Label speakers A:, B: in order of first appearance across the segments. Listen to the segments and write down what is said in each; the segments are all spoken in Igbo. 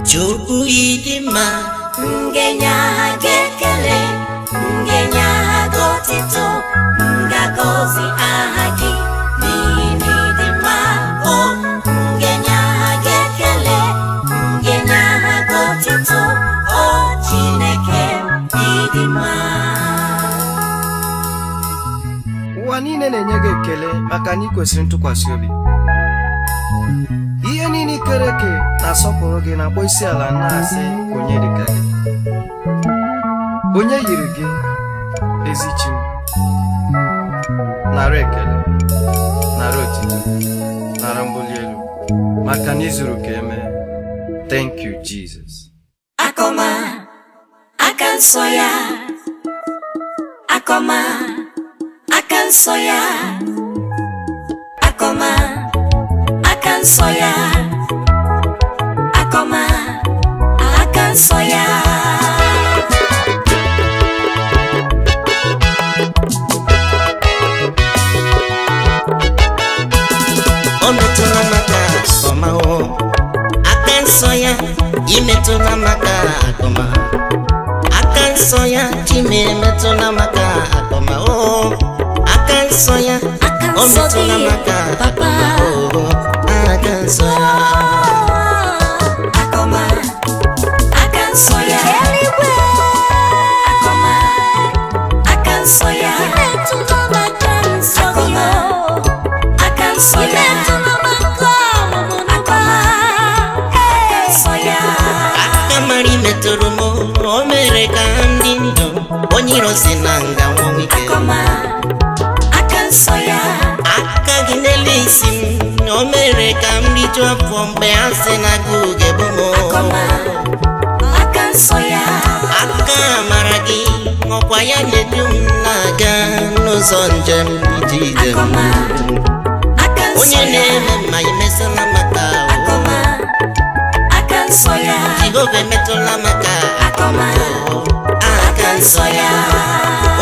A: Chukwu idima
B: ngenya gekele ngenya gotito ngagozi ahagi n'idima o ngenya gekele ngenya gotito o Chineke idima.
C: Ụwa niile na-enye gị ekele maka na ị kwesịrị ntụkwasị obi. Ihe niile kere eke na-asọpụrụ gị na-akpọ isi ala na-asị onye dịka gị, onye yiri gị, ezi chi m. Nara ekele, nara otito, nara mbuli elu maka na izuru ka eme. Thank you Jesus.
B: Akoma aka nsọ ya, akoma aka nsọ ya, akoma aka nsọ ya, akoma aka nsọ ya.
A: Ometụla maka akọma o, aka nsọ ya imetụla maka akọma, aka nsọ ya chimemetụla maka akọma o, aka nsọ ya ometụla maka akọma o, aka nsọ ya.
B: Akoma aka nsọ ya, akoma aka nsọ ya, akoma aka nsọ ya, akoma aka nsọ ya.
A: Aka mari metụrụ m, o mere ka ndị ndụ onye iro si na nga nwụọ ike.
B: Akoma aka nsọ ya,
A: Aka gị n'elu isi m, o mere ka m rijuo afọ mgbe a sị na gị ga-egbu m.
B: akoma aka nsọ ya,
A: Aka amara gị ọkwa ya na-edu m na-aga n'ụzọ njem ije ije m.
B: akoma aka nsọ
A: Onye
B: ya,
A: na-eme mma emesịla maka
B: akoma aka nsọ ya,
A: Jehova emetụla maka
B: akoma
A: aka nsọ ya.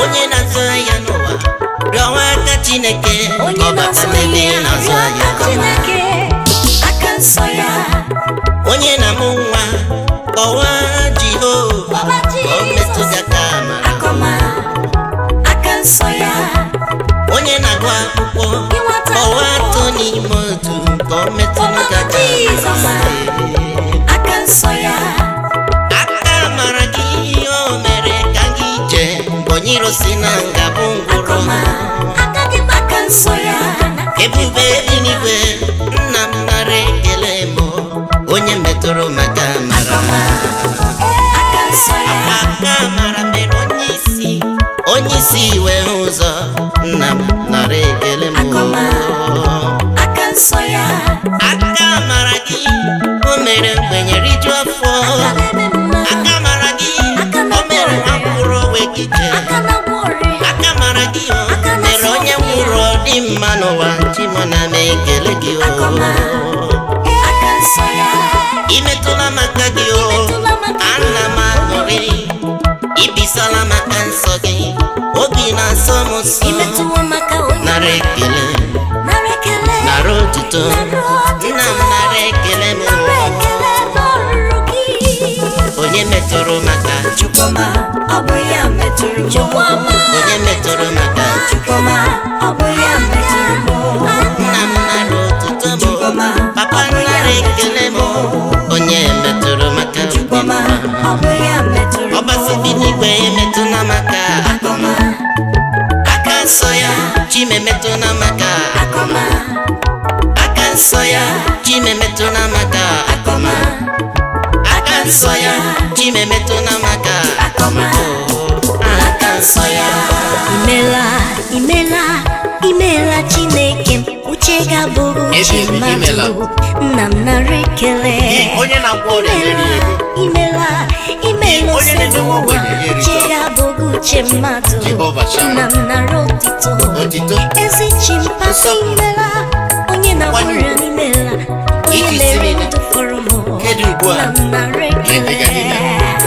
A: Onye na-azụ ya n'ụwa rịọwa aka Chineke ka
B: onye
A: ọ bata
B: na-azụ
A: n'ebe
B: ihe
A: na-azụ
B: arịọ aka
A: ya.
B: Chineke aka nsọ ya.
A: Onye na-amụ nwa kpọwa Jehova ka o metụ gị aka amara.
B: Akoma aka nsọ ya,
A: Onye na-agụ akwụkwọ kpọwa atọ n'ime otu ka o metụ gị aka amara.
B: aka nsọ ya,
A: Aka amara gị o mere ka gị jee mgbe onye iro si na nga bụ ngwụrọ.
B: aka gị bụ aka nsọ ya.
A: Ebube eluigwe nna m nara ekele m, onye metụrụ maka amara.
B: Aka nsọ ya,
A: Aka amara mere onye isi wee hụ ụzọ, nna m nara ekele m.
B: aka nsọ ya,
A: Aka amara gị o mere mgbenye rijuo afọ. Aka amara gị o mere nwa mkpụrụ wee gije.
B: aka na-agwọ ọrịa,
A: Aka amara gị o mere onye nwụrụ dị mma n'ụwa. Chimona m ekele gị o.
B: aka nsọ ya,
A: Imetụla maka gị o, ana m aṅụrị. Ibisala maka nsọ gị, obi na-asọ m nsọ.
B: imetụwa maka onye
A: Nara ekele,
B: nara ekele,
A: nara otuto, nna m nara ekele m.
B: nara ekele n'ọrụ gị.
A: Onye metụrụ maka
B: Chukwuma, ọ bụ ya metụrụ m. Chukwuma,
A: onye metụrụ maka
B: Chukwuma, ọ bụ ya metụrụ m.
A: nna m nara otuto m.
B: Chukwuma,
A: Papa nara ekele m. Onye metụrụ maka
B: Chukwuma, ọ bụ ya metụrụ m.
A: ọbasi dị n'igwe emetụla maka
B: Akoma,
A: aka nsọ ya chimemetụla maka
B: akoma,
A: aka nsọ ya chimemetụla maka
B: akoma,
A: aka nsọ ya chimemetụla maka
B: akoma,
A: aka nsọ ya.
B: imela, imela, imela Chineke m, uche ga-abụrụ uche mmadụ. Nna m nara ekele.
D: Onye na-agwọ ọrịa nyere ya ego.
B: Imela, imela
D: Onye na-edowe ogbenye nyere ya
B: uche
D: ego.
B: ga-abụrụ uche mmadụ.
D: Jehova Shammah.
B: Nna m nara otito.
D: Otito.
B: Ezi chi m, papa
D: Nsọpụrụ.
B: imela, onye na-agwọ
D: Nkwanye
B: ọrịa
D: ugwu.
B: imela, onye
D: Iji
B: mere
D: siri
B: ndụ fọrọ m.
D: Kedu ugbu a?
B: Nna m nara
D: Nke
B: ekele.
D: ga-adị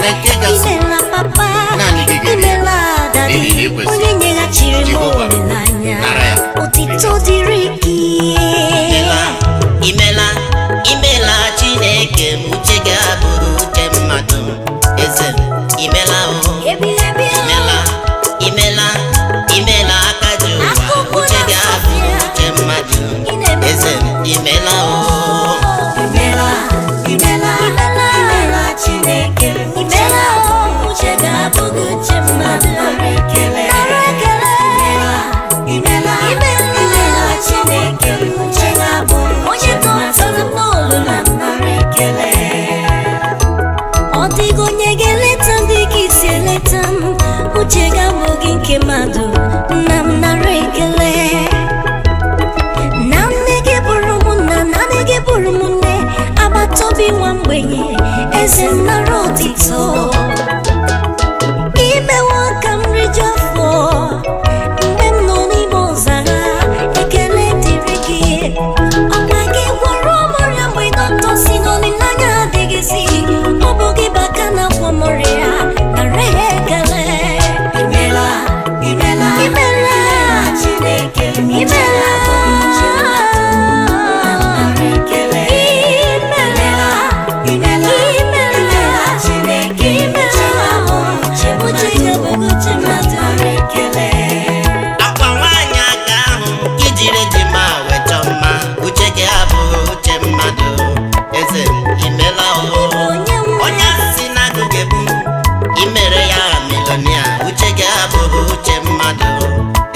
D: na nke ga-asị.
B: Imela papa,
D: Naanị gị ga-eri ya.
B: imela dadi,
D: N'ihi na ị kwesịrị.
B: onye nyeghachiri m
D: Jehova,
B: olileanya.
D: nara ya.
B: Otito dịrị gị. oge mmadụ nna m nara ekele na nne gị bụrụ m nna na nne gị bụrụ m nne agbata obi nwa mgbenye eze nara otito imewo ka m riju afọ mgbe m nọ n'ime ọzara ekele dịrị gị ọkwa gị gwọrọ m ọrịa mgbe dọkịta si n'olileanya adịghịzi ọ bụ gị baka na gwọ m ọrịa nara ekele imela imela imela Chineke imela
A: akwa nwaanyị aka ahụ ijiri dị ma weta mma uche gị abụghị uche mmadụ eze imela onye si na agụgụ ebu imere ya milonia uche gị abụghị uche mmadụ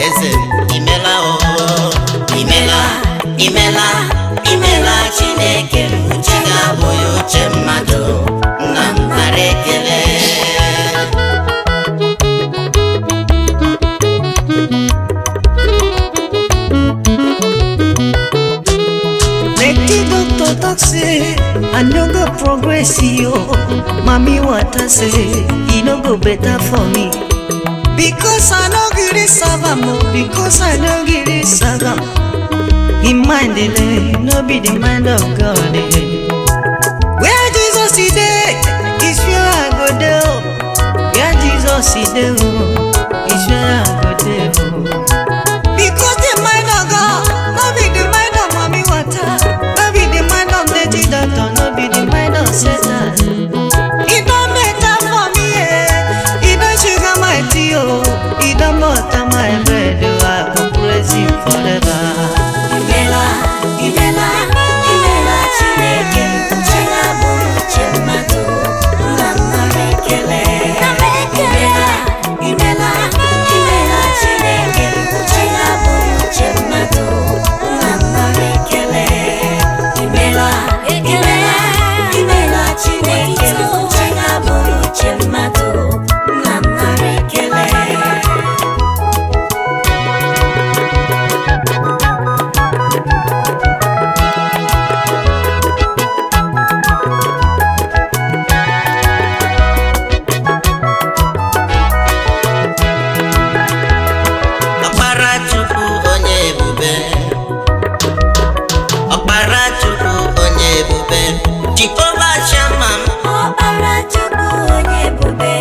A: eze imela imela imela imela Chineke uche gị abụghị uche mmadụ nna m nara ekele
E: Doctor talk say I no go progress yo. Mommy what I say, it no go better for me. Because I no get it savam, because I no get it savam. In mind no be the mind of God. Where Jesus is there, is where I go there. Where Jesus is there, is where I go there. Because the mind of God, no be the mind of mommy water. Doctor, no be the mind of Satan. It don't matter for me, it don't sugar my tea, it don't butter my bread. I go praise him forever.
B: Imela, imela, imela Chineke, uchenga bụrụ uche mmadụ, nna m nara ekele. Imela, imela, imela Chineke, uchenga bụrụ uche mmadụ, nna m nara ekele. Imela. Chineke uchenga bụrụ uche mmadụ nna m nara ekele
A: ọkpara Chukwu onye ebube ọkpara Chukwu onye ebube Jehovah Shammah
B: ọkpara Chukwu onye ebube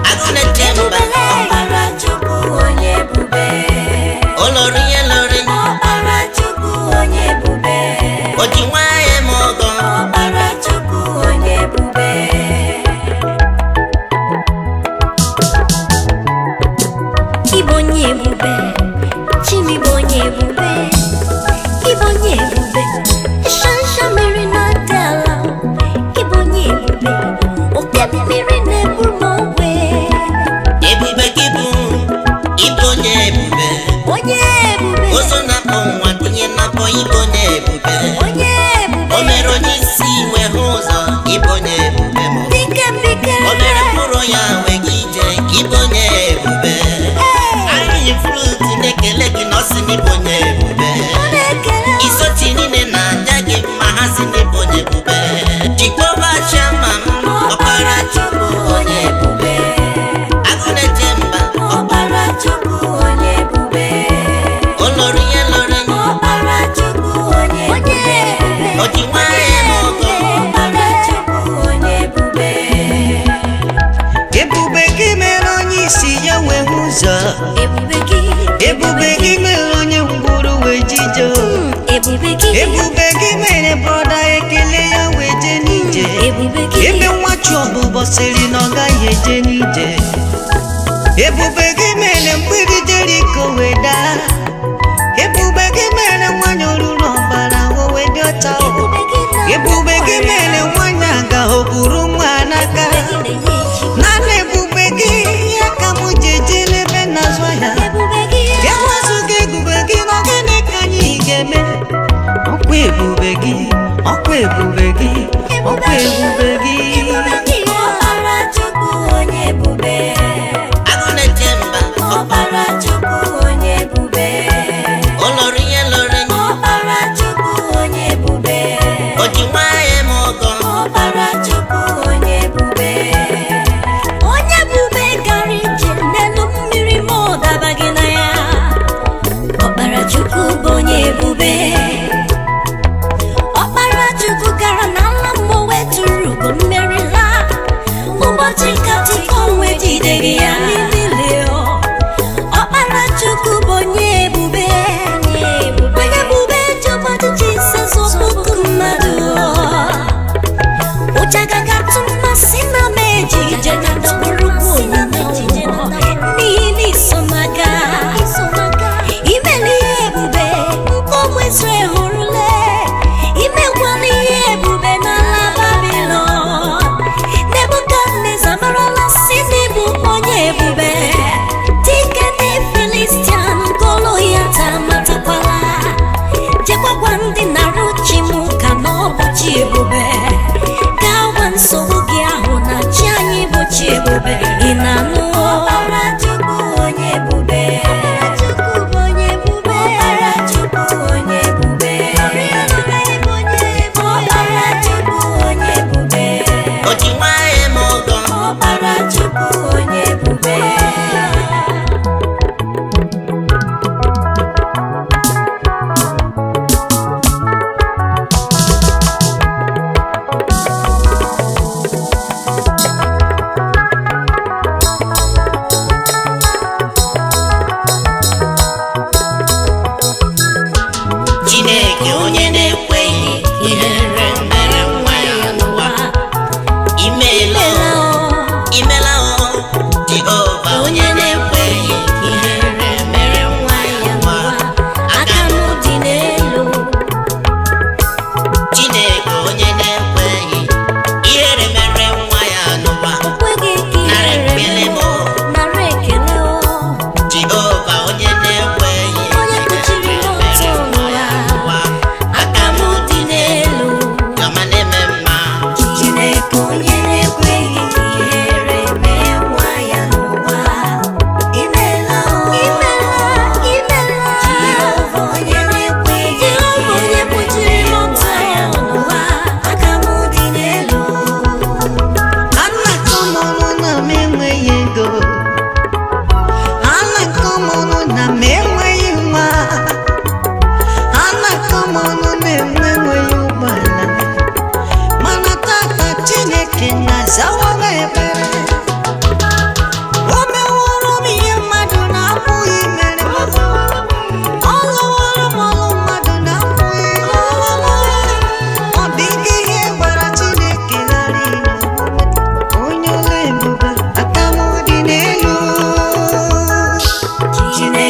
A: Agụnetemba
B: ọkpara Chukwu onye ebube
A: olori elori
B: ọkpara Chukwu onye ebube
A: oji nwanyị m ọgọ
B: ọkpara Chukwu onye ebube Ịbụ onye ebube Chimi bụ onye ebube Ịbụ onye ebube Shansha mmiri na-adị ala Ịbụ onye ebube Oke mmiri na-eburu m ogwe
A: ebube gị bụ ịbụ onye ebube
B: Onye ebube
A: ụzọ na-akpọ nwa tinye na-akpọ ịbụ onye ebube
B: Onye ebube
A: o mere onye isi wee hụ ụzọ ịbụ onye ebube m
B: Bike
A: o mere mkpụrụ ya wee gị ije ịbụ onye ebube anyị fruit na-ekele gị na ọ sị n'ịbụ onye ebube isoti niile na-aja gị ma ha si n'ịbụ onye ebube Jehovah Shammah ọkpara Chukwu onye ebube Agụnetemba
B: ọkpara Chukwu onye ebube
A: olori elori
B: ọkpara Chukwu onye ebube
A: oji nwanyị m ọgọ
B: ọkpara Chukwu onye ebube
E: Ebube gị mere onye isi ya wee hụ ụzọ. Ebube gị mere onye ngwuru wee jije. Ebube gị mere brọda ekele ya wee jee n'ije. Ebe nwa Chọbụ bọsịrị na ọ gaghị eje n'ije. Ebube gị mere mgbidi Jeriko wee daa. Ebube gị mere nwanyị oruru ọbara o wee dị ọcha. Ebube gị mere nwanyị aga o buru nwa n'aka. Naanị ebube gị ya ka mụ ji eje n'ebe na-azụ ahịa. Ya wezụga ebube gị na gịnị ka anyị ga-eme? Ọkwa ebube gị, ọkwa ebube gị, ọkwa ebube gị.
B: ọkpara Chukwu onye ebube
A: Agụnetemba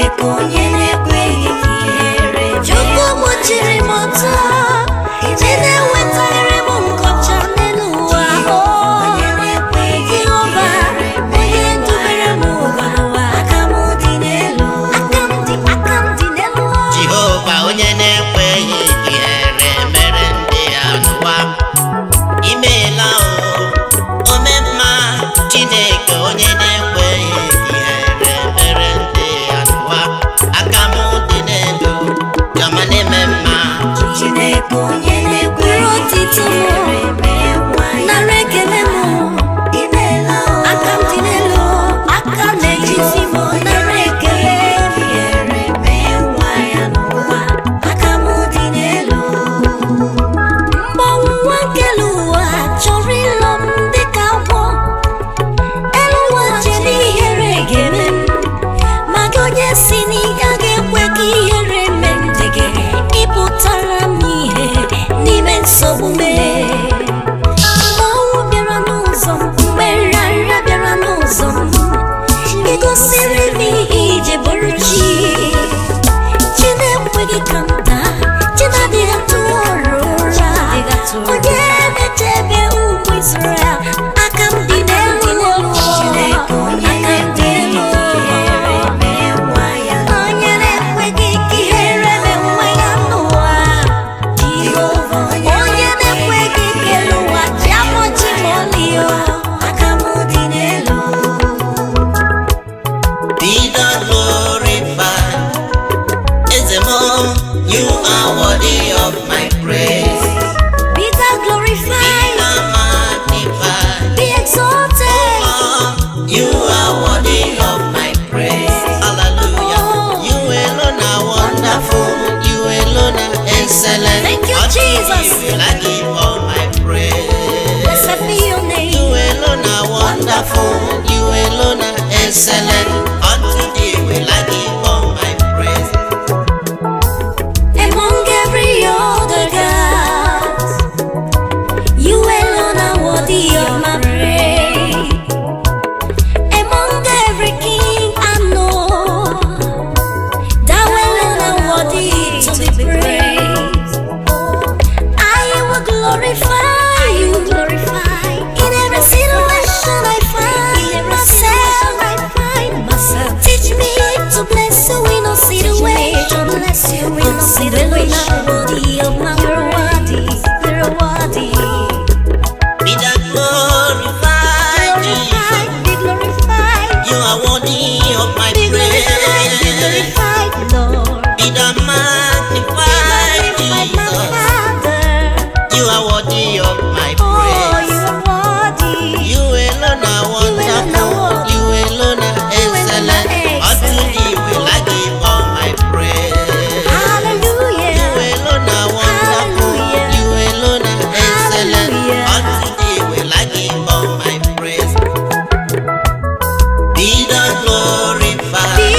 B: Chineke onye na-ekweghị ka ihere Chukwu gbochiri m ọtọ iji na-ewetara m nkọcha n'elu ụwa Jehova onye dubere m ụwa n'ụwa aka m dị n'elu
A: Jehova onye na-ekweghị ka ihere mere ndị ya n'ụwa imeela ome mma Chineke onye na-ekweghị ka ihere mere ndị ya n'ụwa aka m dị n'elu gama na-eme mma
B: Chineke onye na-ekwere otito nara ekele m aka m dị n'elu aka na-ejisi m nara ekele aka m dị n'elu mgbanwe nkele ụwa chọrọ ịlọ m dịka agwọ elu ụwa chere ihere ga-eme m ma gị onye si na ị gaghị ekwe ka ihere mee m dị gị ịpụtara m ihe n'ime nsogbu mee mgbe ọnwụ bịara n'ụzọ m mgbe nrịanrịa bịara n'ụzọ m ị gosiri m ihe ije bụrụ chi na-ekweghị ka m daa chi na-adịghị atụ ọrụ ụra onye na-echebe ụmụ Izrel aka m dị n'elu aka m dị elu onye na-ekweghị ka ihere mee nwa ya n'ụwa onye na-ekweghị ka elu ụwa ji amọchi m ọlị aka m dị n'elu
A: Be thou glorified Ezemo you are worthy of my praise
B: Be thou glorified,
A: Be thou magnified
B: be exalted.
A: You are worthy of my praise. Hallelujah. You alone are wonderful. You alone are excellent.
B: Thank you,
A: Unto
B: Jesus.
A: you will I give all my praise.
B: Blessed be your
A: You
B: name.
A: alone are wonderful. You alone are excellent. Unto thee will I give all my praise.
B: Among every other gods, you alone are worthy of my praise. Among every king I know, thou alone are worthy to be praised. I will glorify you in every situation I find myself. Teach me to bless you in all situations. You alone are worthy of my praise. You're worthy.
A: Be thou glorified, Jesus.
B: Be glorified.
A: You are worthy of my
B: Be glorified. Be
A: praise.
B: glorified, Lord.
A: Be thou magnified,
B: Glorified, my
A: Jesus.
B: Father.
A: You are worthy of my
B: Oh,
A: praise.
B: you are worthy.
A: You alone are wonderful. You alone are excellent. Unto thee will I give all my praise.
B: Hallelujah.
A: You alone are wonderful. You alone are excellent. Unto thee will I give all my praise. Be thou glorified.
B: Be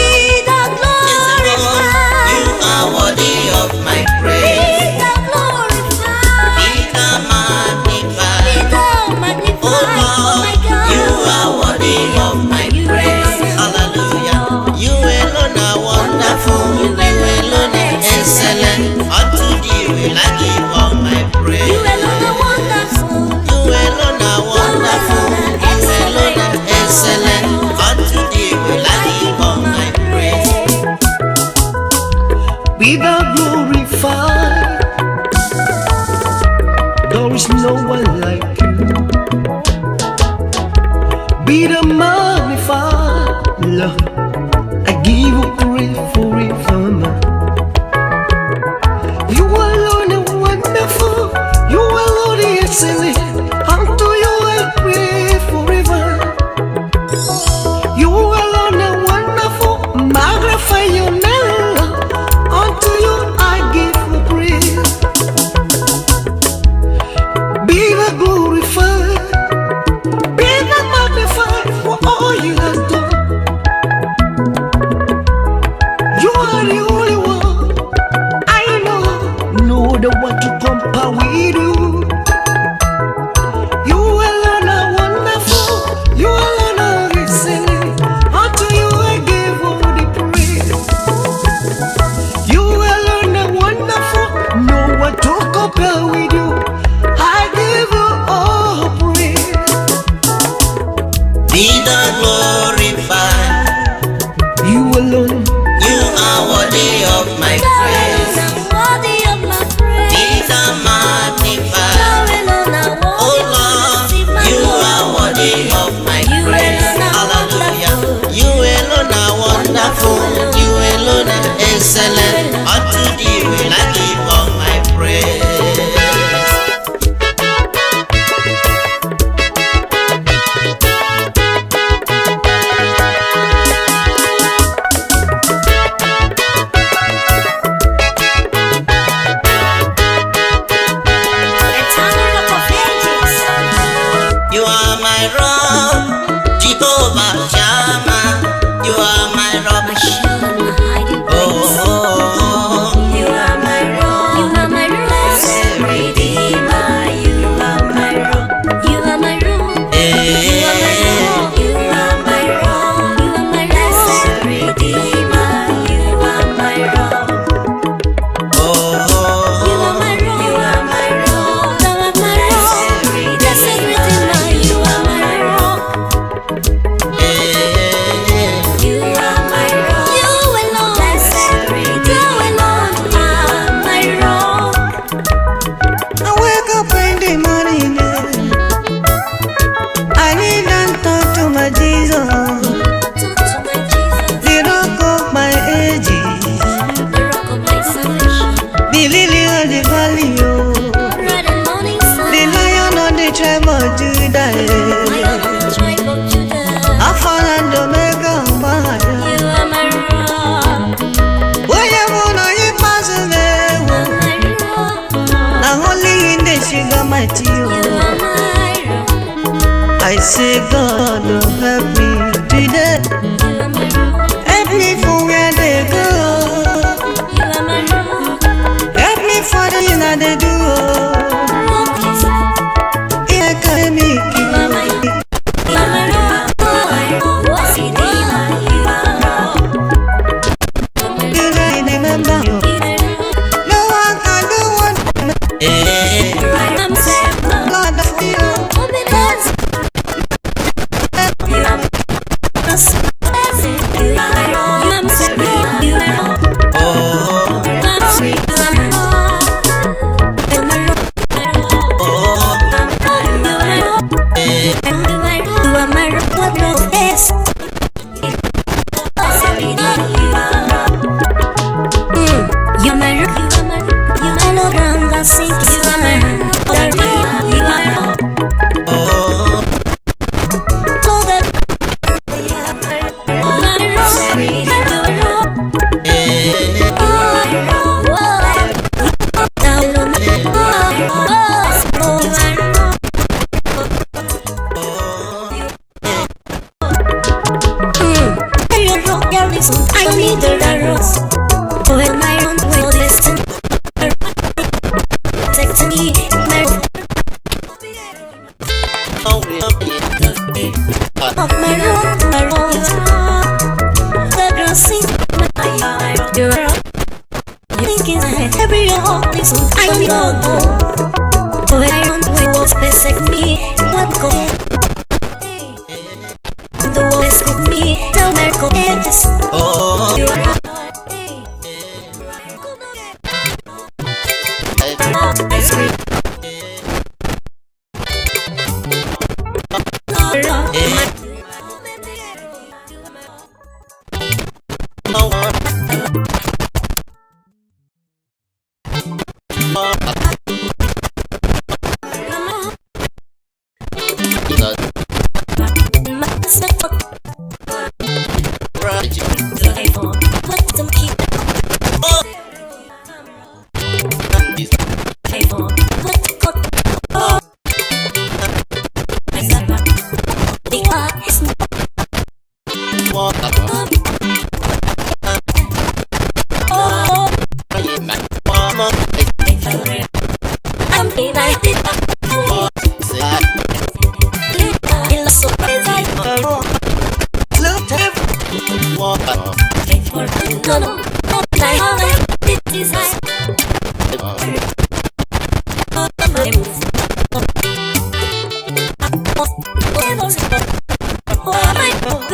B: thou glorified.
A: You are worthy of my
B: Be
A: praise.
B: thou glorified.
A: Be thou
B: Be
A: magnified.
B: thou magnified. Oh my God.
A: You are worthy of my praise. Hallelujah. You alone are wonderful. You alone are excellent. Unto thee will I give all my praise.
B: You alone are wonderful.
A: You alone are wonderful. You alone are excellent. Unto thee will I give all my praise.
E: Be thou glorified. There is no one like you. Be thou magnified, Lord. I give you praise forever. You alone are wonderful. You alone are excellent. Unto you I pray forever. You alone are wonderful. Magnify your name. Unto you I give you praise. Be thou glorified. Be thou magnified for all you have done. You are the only one I know. No other one to compare with you. you alone.
A: You are worthy of my
B: Thou
A: praise.
B: alone are worthy of my praise.
A: Be thou magnified.
B: Thou alone are
A: Oh
B: worthy to
A: Lord,
B: receive my
A: you
B: glory.
A: are worthy of my
B: You
A: praise.
B: alone are
A: Hallelujah.
B: wonderful.
A: You alone are wonderful. You alone are excellent. Unto thee will I give all my praise.
B: Eternal Rock of Ages.
A: You are my rock, Jehovah Shammah. You are my rock.
B: My shield and my hiding
A: Oh,
B: place.
A: oh, oh.
B: You are my rock. You are my rock. Blessed Redeemer. You are my rock. You are my rock. You are my rock. You are my rock. You are my blessed Redeemer. You are my rock. You are my rock. You are my rock. Thou art my rock. Blessed Redeemer. You are my rock. You are my rock. You alone. Blessed Redeemer. You alone are my rock.
E: I wake up in the morning, I need and talk to my Jesus,
B: Talk to my Jesus,
E: the rock of my ages,
B: the rock of my salvation.
E: the lily of the valley, oh,
B: Bright and morning sun.
E: the lion of the tribe of Judah,
B: Lion of the tribe of Judah.
E: Alpha and Omega,
B: You are my rock.
E: oh, yeah, wanna you pass away,
B: You are my rock.
E: now only in the sugar mighty,
B: You are my rock.
E: I say, God, oh, help me today,
B: You are my rock.
E: help me for where they go,
B: You are my rock.
E: help me for the thing that they do,
B: Rock is
E: yeah, can me
B: you are my rock. You are my rock. What's it Redeemer? You are rock. You are my rock.
E: you right, remember you.
B: You are my rock.
E: No one can do what
B: I'm safe now.
E: God does for you.
B: Oh, because you are my rock. You are my rock. I'm safe now. You are my rock. I'm safe now. You are my rock. You are my rock. What love is? You're my rock. You are my rock. You are all around the sink. You are my rock. You are my rock. So that you are my rock. You are my rock. I need the rose for my own will destiny. Protect me, my of my road, the grass is my yard. You're up. Thinking that every holy song I know. For I don't will respect me. What go? The voice of me, tell me go edges. You are up. I scream. Oh my God.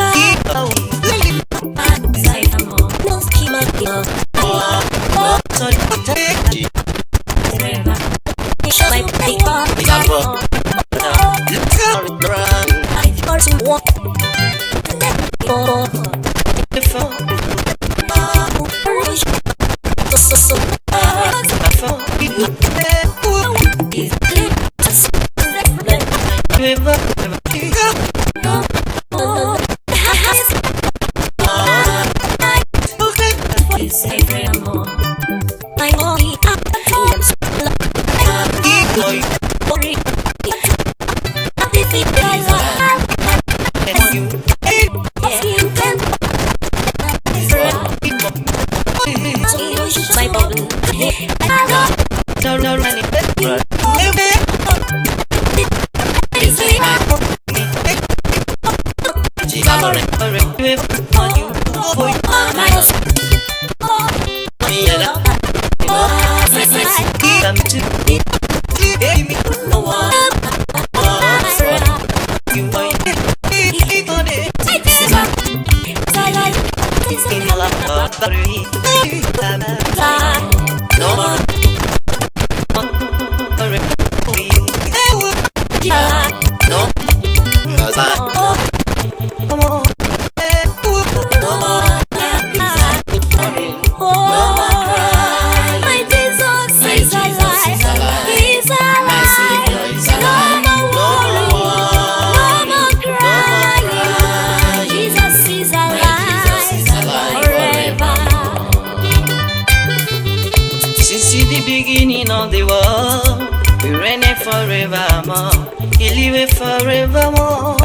E: Forevermore, he live forevermore.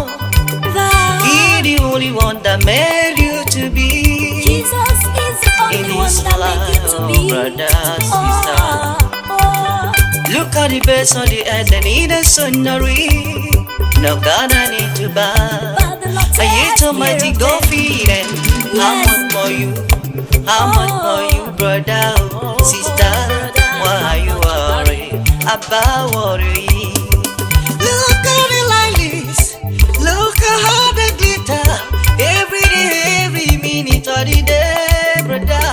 E: He the only one that made you to be.
B: Jesus is the only one that made you to be.
E: Brothers, sisters. Look at the birds on the earth, they need a scenery. No God I need to bow. I hate Almighty God feeding. How much for you? How much for you, brother, sister? Why are you worried about what you eat? Look at the lilies, look at how they glitter. Every day, every minute of the day, brother.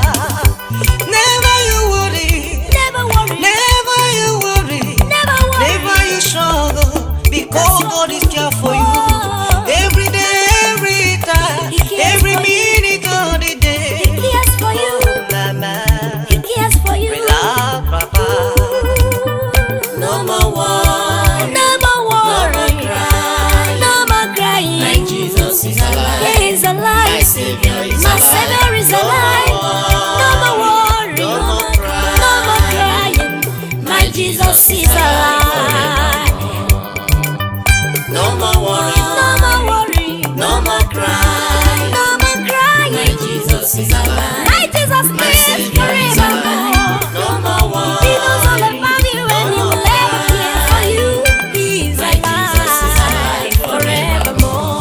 E: Never you worry, never you worry, never you struggle, because God is care for you. Every day, every time, every minute of the day.
B: He cares for you,
E: Mama.
B: He cares for you.
E: Relax, Papa.
B: No more war, no more worry, no more crying.
D: My Jesus is alive.
B: He is alive.
D: My Savior is
B: My
D: alive.
B: Savior is alive. No more worry, no more crying. My Jesus is alive.
D: No more worry,
B: No more worry,
D: no more cry.
B: no more crying.
D: My Jesus is alive.
B: My Jesus
D: My
B: lives
D: Savior is
B: forevermore.
D: alive. No more war.
B: He knows all about you and He will ever care for you. He is
D: My Jesus is alive
B: forevermore.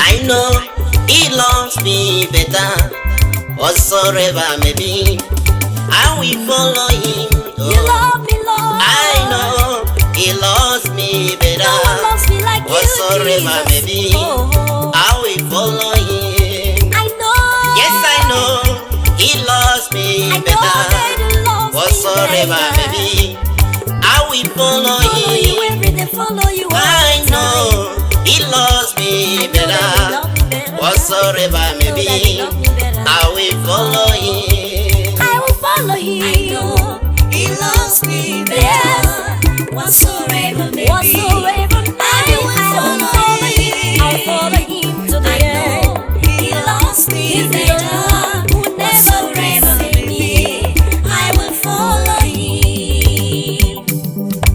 A: I know He loves me better, whatsoever may be. I will follow Him.
B: You love me, Lord.
A: I know He loves me better,
B: No one loves me like you,
A: whatsoever may
B: Jesus.
A: be.
B: Oh,
A: I will follow Him.
B: I know.
A: Yes, I know He loves me
B: I know
A: better,
B: that He loves
A: whatsoever
B: me
A: may be. I will follow
B: Follow you
A: Him.
B: every day, follow you all
A: I
B: the time.
A: know He loves me better, whatsoever may be. I will follow Him.
B: I will follow Him.
E: I know He loves me better.
B: Yes.
E: Whatsoever may be.
B: Whatsoever I will follow Him. I'll follow Him to the end.
E: He loves me
B: He's the
E: better.
B: one who never forsake me. I will follow Him.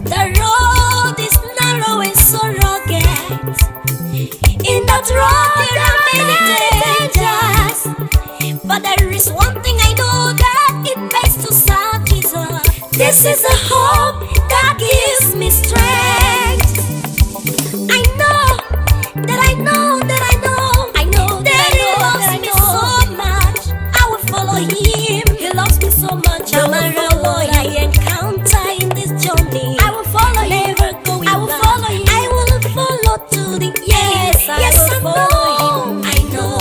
B: The road is narrow and so rugged. In that road there are many dangers, but there is one thing I know, that it pays to serve Jesus. This is a hope that gives me strength. I know that I know that I know I know that He loves me so much. I will follow Him. He loves me so much. No matter what I encounter in this journey, I will follow Him. Never going I will follow Him. I will follow to the end. Yes, I know. I know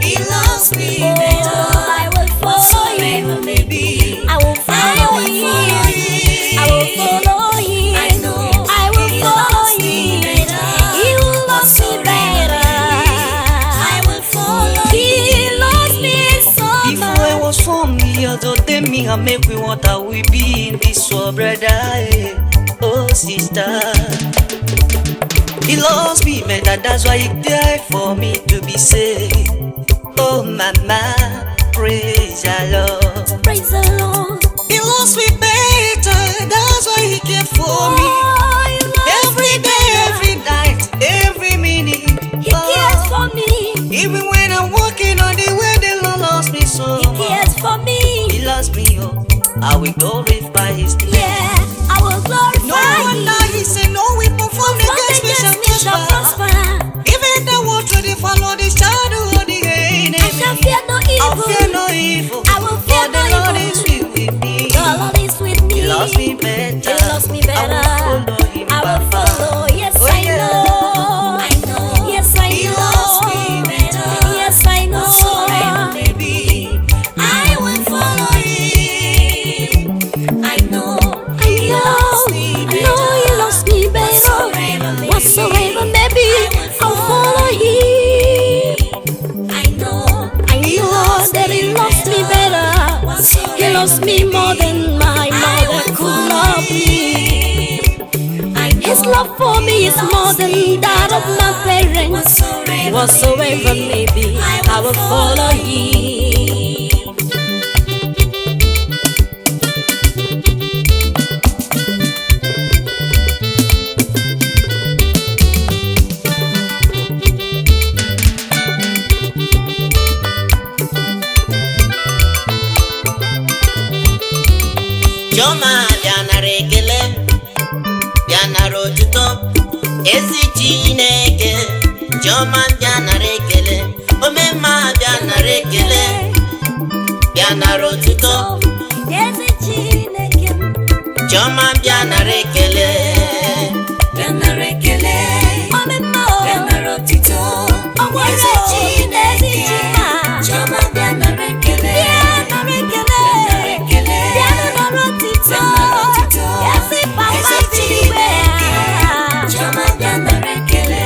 E: He loves me
B: Oh,
E: better.
B: I will follow Him.
E: Whatsoever may be.
B: I will follow Him. I will follow Him.
E: I know
B: I will
E: He
B: follow
E: loves me
B: Him.
E: better.
B: He will love me better.
E: I will follow
B: He loves me so
E: Before I
B: much.
E: was formed, the other day me I make me what I will be in this world, brother. Oh, sister. He loves me better, that's why He died for me to be saved. Oh, mama, praise the Lord.
B: Praise the Lord.
E: He loves me better, that's why He cared for me.
B: Oh, He loves
E: Every
B: me
E: day,
B: better.
E: every night, every minute.
B: He cares for me.
E: Even when I'm walking on the way, the Lord loves me so
B: He
E: much.
B: cares for me.
E: He loves me, oh, I will glorify His name.
B: Yeah, I will glorify
E: No
B: Him.
E: wonder He said, no weapon formed against me shall prosper.
B: His love for me is more than that of my parents. Whatsoever may be, I will follow Him.
A: Chioma bịanara ekele, bịanara otuto, ezi Chineke. Chioma bịanara ekele, omemma bịanara ekele, bịanara otuto,
B: ezi Chineke.
A: Chioma bịanara ekele,
D: bịanara ekele,
B: Omemma
D: bịanara otito, ezi Chineke. Chioma bịanara ekele,
B: bịanara ekele,
D: bịanara ekele,
B: bịanara otito,
D: bịanara otito,
B: ezi Papa
D: ezi
B: Chineke.
D: Chioma bịanara ekele.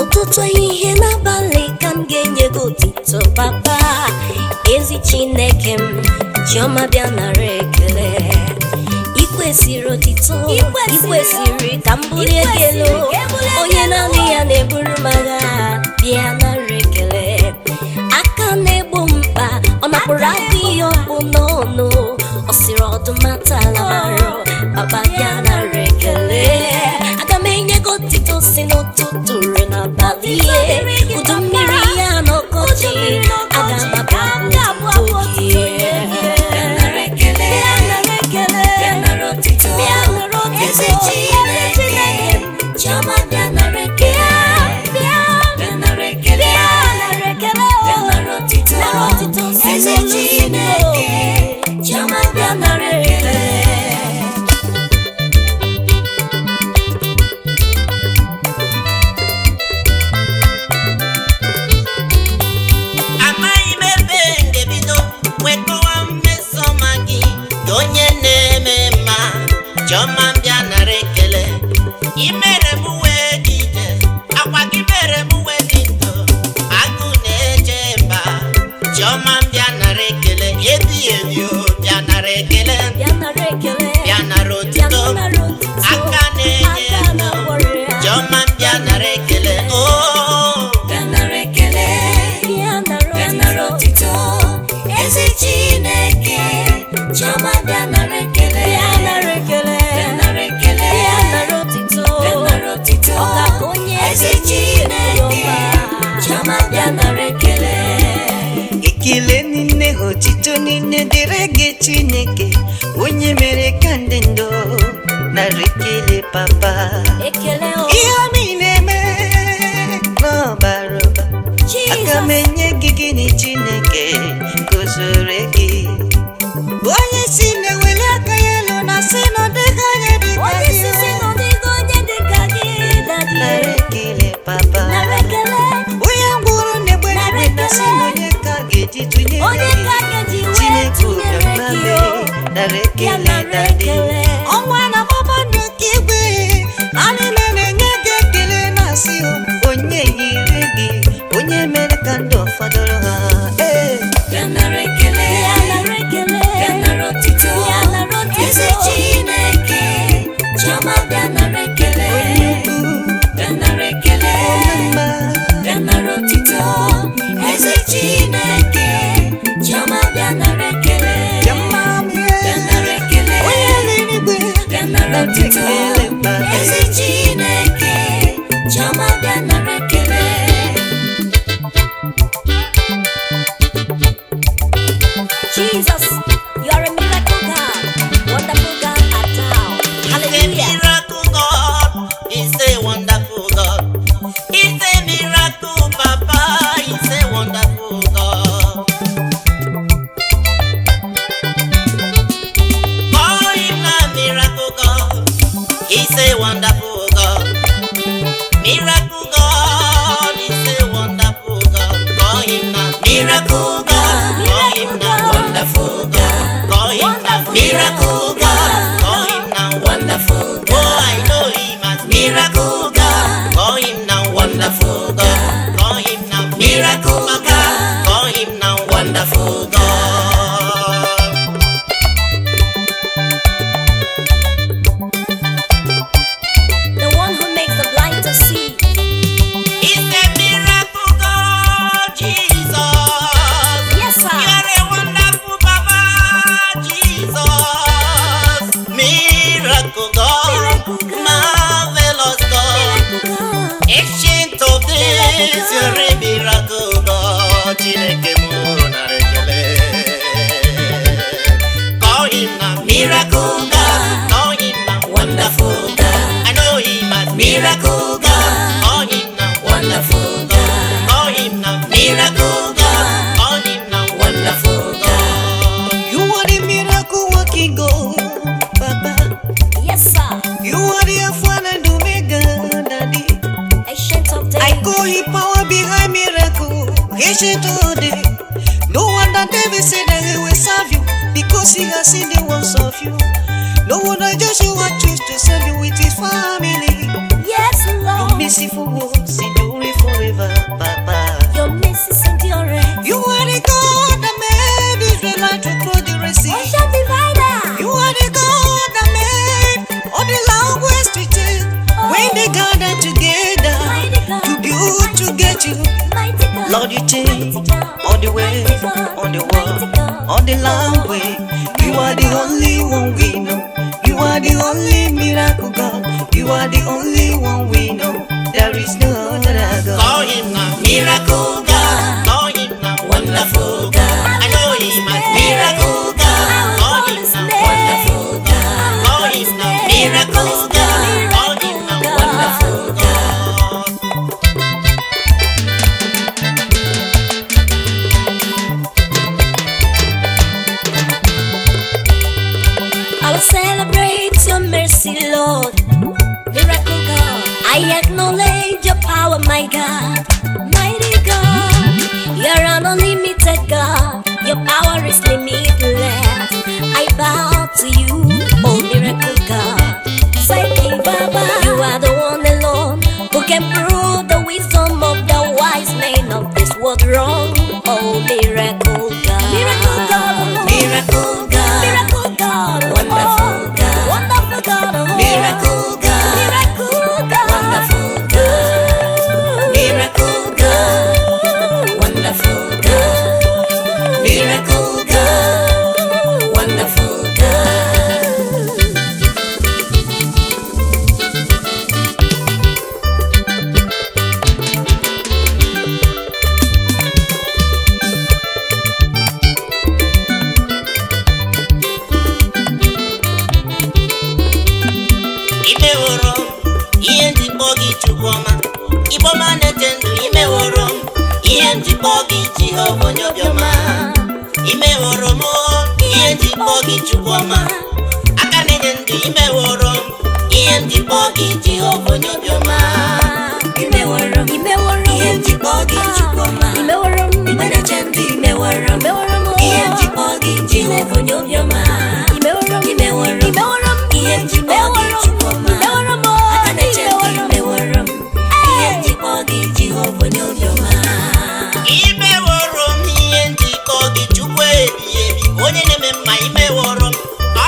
B: Ụtụtụ ehihie n'abalị ka m ga-enye gị otito Papa, ezi Chineke m. Chioma bịanara ekele. I kwesịrị otito, I kwesịrị ka m bulie gị elu. Onye naanị ya na-eburu m agha, bịanara ekele. Aka na-egbo mkpa, ọ napụrụ afọ ihe ọkpụ n'ọnụ. Ọ sịrị ọdụm atala marụ, Papa bịanara ekele. Aga m enye gị otito si n'ụtụtụ ruo n'abalị, udu mmiri ya n'ọkọchị. Aga m abụ gị.
D: Bịanara ekele,
B: Bịanara ekele,
D: bịanara otito,
B: bịanara otito,
D: ezi Chineke. Chioma bịanara ekele, bịanara ekele, bịanara otito, ezi Chineke. Chioma bịanara ekele.
A: amaghị m ebe m ga-ebido nwekọwa mmesoma gị ka onye na-eme mma. Chioma bịanara ekele, imere m wee dị ije, akwa gị mere m wee dị ndụ, agụ na-eche mba. Chioma bịanara ekele, ebighị ebi o, bịanara ekele,
B: bịanara ekele,
A: bịanara otito,
B: bịanara otito,
A: aka na-enye
B: aka
A: ego.
B: na-agwọrọ ya.
A: Chioma bịanara ekele, oh.
D: Bịanara ekele, bịanara otito, ezi Chineke. Chioma bịanara ekele,
B: bịanara ekele,
D: bịanara ekele,
B: bịanara otito,
D: bịanara otito,
B: ọka onye
D: ezi Chineke. Chioma bịanara ekele.
E: ekele niile otito niile dịrị gị Chineke, onye mere ka ndị ndụ. Nara ekele Papa,
B: ekele o
E: ihe niile mee n'ọbara ụba. Aga m enye gị gịnị Chineke gozoro gị. Onye si na-eweli aka ya elu na sị na ọ dịghị onye dị ka
B: onye
E: gị.
B: sisi n'ọdịgo onye dị ka gị dadị.
E: Nara ekele Papa,
B: Nara ekele,
E: onye gwụrụ na-egbe n'igwe na sị na onye ka ga-eji tụnyere
B: onye
E: gị.
B: ka ga-eji wee
E: Chineke
B: tụnyere gị
E: obiọma
B: o.
E: mee, nara
B: Ya
E: ekele
B: nara
E: dadị.
B: ekele.
E: Ọnwa na kpakpando nke igwe, anyị na-enye gị ekele na-asị o, onye yiri gị, onye mere ka ndụ fọdụrụ ha.
D: Bịanara ekele,
B: Bịanara ekele,
D: bịanara otito,
B: bịanara otito,
D: ezi Chineke. Chioma bịanara ekele, bịanara ekele,
E: Omemma,
D: bịanara otito, ezi Chineke. Chioma bịanara ekele,
E: ya mma mie,
D: bịanara ekele,
E: onye eluigwe,
D: bịanara otito,
E: ekele Papa.
D: ezi Chineke. Chioma bịanara ekele.
B: Jesus, you are a miracle God, wonderful God at now.
A: He's a
B: Hallelujah.
A: miracle God. He's a wonderful God. He's a miracle Papa. He's a wonderful God. Call him a miracle God. He's a wonderful God. Miracle God. He's a wonderful God. Call him a miracle God. Call him a wonderful God. Call him a miracle God. Call him a wonderful God. Oh, I know him as miracle God. Call him now wonderful God. Call him now miracle God. Call him now wonderful God.
D: Miracle God,
A: Call him now.
D: wonderful God.
E: You are the miracle working God, Papa.
B: Yes, sir.
E: You are the Alpha and Omega, Daddy.
B: Ancient of days.
E: I call Him power behind miracle, ancient of days. No wonder David said that He will serve you because He has seen the ones of you. No wonder Joshua chose to serve you with his family.
B: Yes,
E: Your
B: Lord.
E: merciful works endure forever, Papa.
B: Your mercy endureth.
E: You are the God that made Israel to cross the Red Sea.
B: Ocean divider.
E: You are the God that made all the language to change when they gathered together to build to get you.
B: Mighty God.
E: Lord, you change
B: Mighty God.
E: all the way,
B: Mighty God.
E: on the
B: Mighty
E: world,
B: God.
E: on the land way. You are the only one we know. You are the only miracle God. You are the only one we know. There is no other God.
A: Call him now.
D: Miracle God,
A: Call him now.
D: wonderful God.
A: I know him as
D: Miracle God,
A: Call him now.
D: wonderful God.
A: Call him now.
D: Miracle God,
A: Call him now.
D: wonderful God.
B: I will celebrate your mercy, Lord. Miracle God. I acknowledge your power, my God. Mighty God. You're an unlimited God. Your power is limitless. I bow to you, oh miracle God. Thank you, Baba. You are the one alone who can prove the wisdom of the wise men of this world wrong. Oh miracle God. Miracle God.
D: Miracle God,
B: Miracle God,
D: wonderful God.
B: wonderful God,
D: Miracle God,
B: miracle God,
D: wonderful God. Miracle God, wonderful God. Miracle God, wonderful God.
A: Imeworo ihe njikpọ gị Chukwuma. Iboma na-eche ndụ. Imeworo ihe njikpọ gị Jehova onye obiọma. Imeworo m ihe njikpọ gị Chukwuma. Aka na-enye ndụ. Imeworo ihe njikpọ gị Jehova onye obiọma.
D: Imeworo,
B: imeworo,
D: ihe njikpọ gị Chukwuma.
B: imeworo,
D: Igbe na-eche ndụ imeworo, ihe njikpọ gị Jehova onye obiọma.
B: imeworo,
D: Imeworo,
B: imeworo,
D: ihe njikpọ gị Chukwuma.
B: imeworo,
D: Aka na-eche ndụ imeworo, ihe njikpọ gị Jehova onye obiọma.
A: Imeworo m ihe njikọ gị Chukwu ebighị ebi. Onye na-eme mma. Imeworo m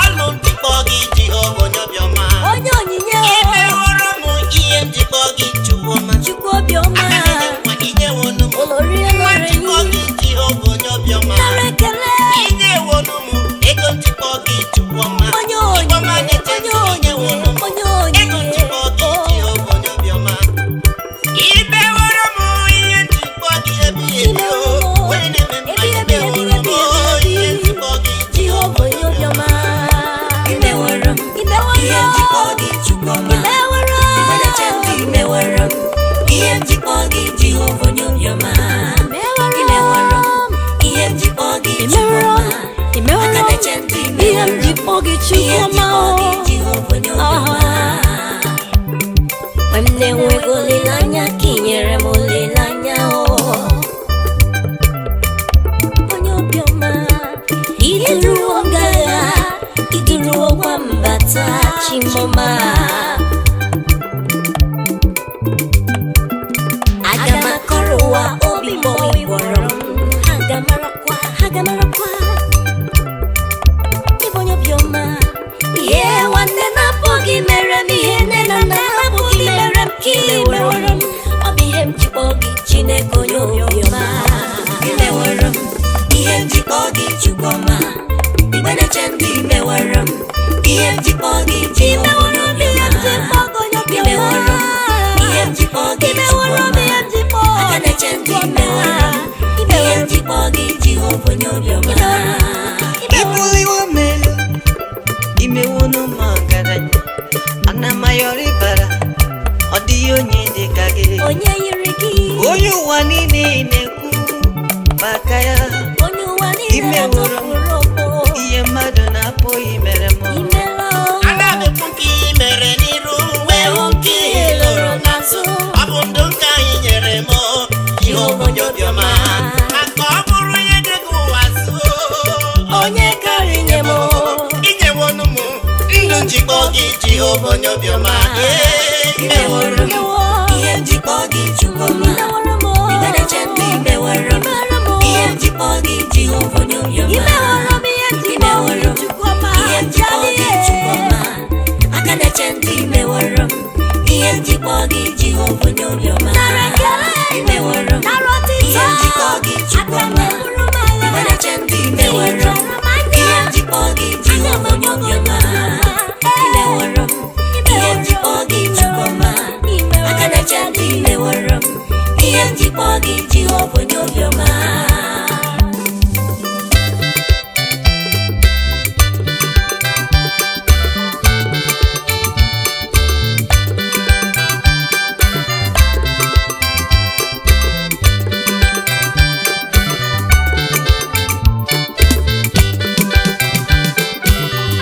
A: ọlụ njikọ gị Jehova onye obiọma.
B: onye onyinye
A: Imeworo m ihe njikọ gị Chukwuma.
B: Chukwu obiọma,
A: Aka na-enye nwa. Inyewonu m
B: olori
A: nwa
B: elori
A: njikọ gị Jehova onye obiọma.
B: nara ekele,
A: Inyewonu m ego njikọ gị Chukwuma.
B: onye
A: Iboma
B: onyinye,
A: na-eche
B: onye
A: ndụ. Inyewonu m
B: onyinye, onye
A: ego njikọ gị
B: onyinye,
A: Jehova onye obiọma. Imeworo m ihe njikọ gị ebighị ebi. Onye na-eme mma. Imeworo m ihe njikọ gị
B: Jehova onye obiọma,
D: Imeworo, ihe njikọ gị Chukwuma.
B: imeworo,
D: Igbe na-eche ndụ imeworo, ihe njikọ gị Jehova onye obiọma. Imeworo, ihe njikọ gị Chukwuma. Aka na-eche ndụ
B: ihe
D: imeworo,
B: njikpọ gị
D: ihe
B: Chukwuma,
D: njikọ gị Jehova onye obiọma.
B: mgbe m na-enweghị olileanya ka ị nyere m olileanya onye obiọma, iduruo m gagha, iduruo gwa mbata chimọma, aga m akọrọ ụwa obi m gwọrọ m, ha ga-amarakwa, ha ga-amarakwa ịbụ onye obiọma. Ihe nwanne na-apụghị mere m, ihe nne na nna na-apụghị mere m, ka ị meworo m. Ọ bụ ihe m ji kpọọ gị Chineke onye obiọma.
D: Imeworo, ihe njikọ gị Chukwuma. Igbe na-eche ndụ imeworo, ihe njikọ gị Jehova onye obiọma. Imeworo, ihe njikọ gị Chukwuma. Aka na-eche ndụ imeworo, ihe njikọ gị Jehova onye obiọma.
E: Ibuliwa melu, imewono magaranya. Ana mayori bara, ọ dịghị onye dị ka gị.
B: Onye yiri gị,
E: Onye ụwa niile na-ekwu bụ aka ya.
B: onye ụwa niile tụpụrụ okpo
E: Ihe mmadụ na-apụghị mere m.
B: imela
A: Ana m ekwu nke ị mere n'iru wee hụ nke ị lụrụ n'azụ. Ọ bụ ndụ nke anyị nyere m Jehova onye obiọma. Maka ọ bụrụ ihe dị ka ụwa zuo,
B: onye karị nye m
A: inyewonu m ndụ njikọ gị Jehova onye obiọma.
D: Imeworo m ihe njikọ gị Chukwuma. Imeneche ndụ imeworo m ihe njikọ gị Jehova onye obiọma. Imeworo m ihe njikọ gị Chukwuma. Aka na-eche ndụ imeworo m ihe njikọ gị Jehova onye obiọma. Imeworo m ihe njikọ gị Chukwuma. Imeneche ndụ imeworo m ihe njikọ gị Jehova onye obiọma. Imeworo m ihe njikọ gị Chukwuma. Aka na-eche ndụ imeworo m ihe njikọ gị Jehova onye obiọma.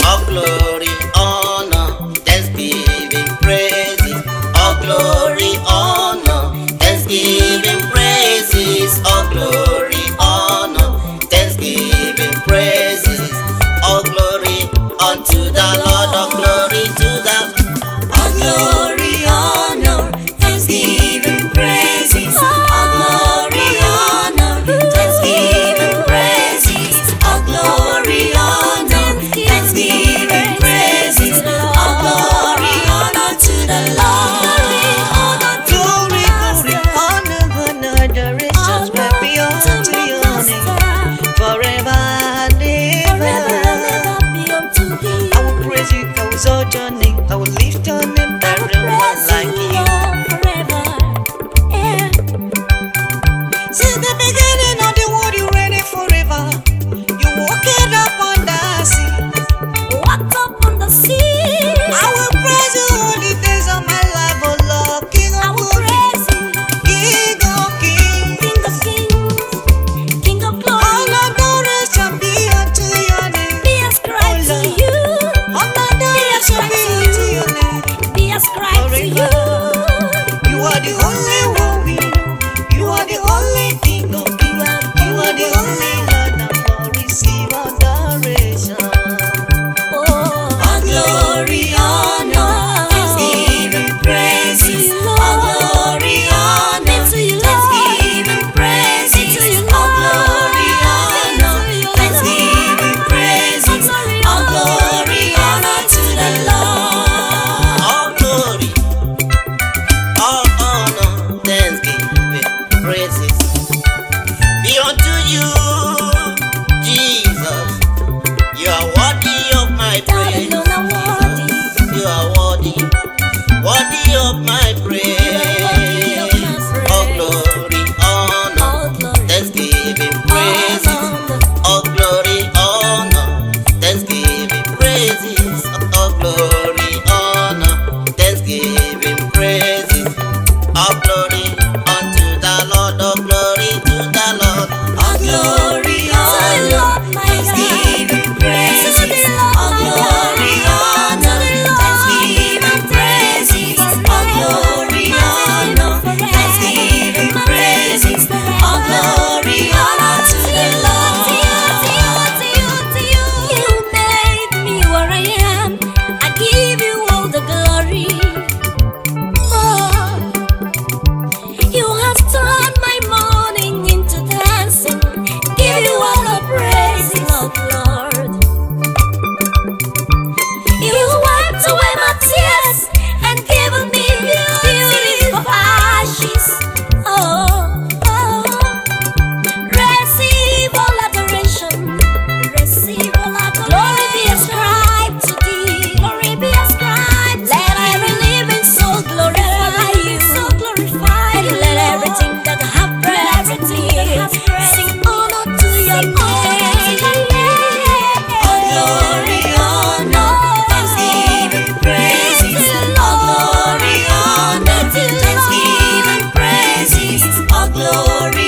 A: All glory, honor, thanksgiving, praises. All glory, honor, thanksgiving, praises. All glory, honor, thanksgiving, praises. All glory unto the Lord. All glory to the
D: All glory, honor, thanksgiving, praises. All glory, honor, thanksgiving, praises. All glory, honor, thanksgiving, praises. All glory, honor to the Lord.
E: Glory, glory, honor, honor, adorations be unto your name. Forever and ever. I will praise you, I will exalt your name, I will lift your name, there is no one like you. Since the beginning of the world, you reign it forever. You walk it up on the sea. I will praise you all the days of my life, oh Lord, King of glory, King of kings. All adoration be unto your name. All adoration be unto your name. You are the only one we know. You are the only King of kings. You are the only Lord of lords. Receive adoration.
D: All glory, honor, thanksgiving, praises. All glory, honor, thanksgiving, praises. All glory, honor, thanksgiving, praises. All glory, honor to the Lord.
A: all glory, all honor, thanksgiving, praises be unto you, Jesus. You are worthy of my praise. You are worthy, worthy of my praise. All glory, honor, thanksgiving, praises. All glory, honor, thanksgiving, praises. All glory, honor, thanksgiving, praises. All glory unto the Lord. All glory to the Lord.
D: All glory, honor, thanksgiving, praises. All glory, honor, thanksgiving, praises. All glory, honor, thanksgiving, praises. All glory, honor to the Lord.
B: You made me where I am. I give you all the glory. Oh, you have turned my morning into dancing. Give you all the praise, Lord. You wiped away my tears and given me beauty for ashes. Oh, receive all adoration. Receive all adoration. Glory be ascribed to thee. Glory be ascribed. Let every living soul glorify you. And let everything that have breath sing honor to your name.
D: All glory, honor, thanksgiving, praises. All glory, honor, thanksgiving, praises. All glory,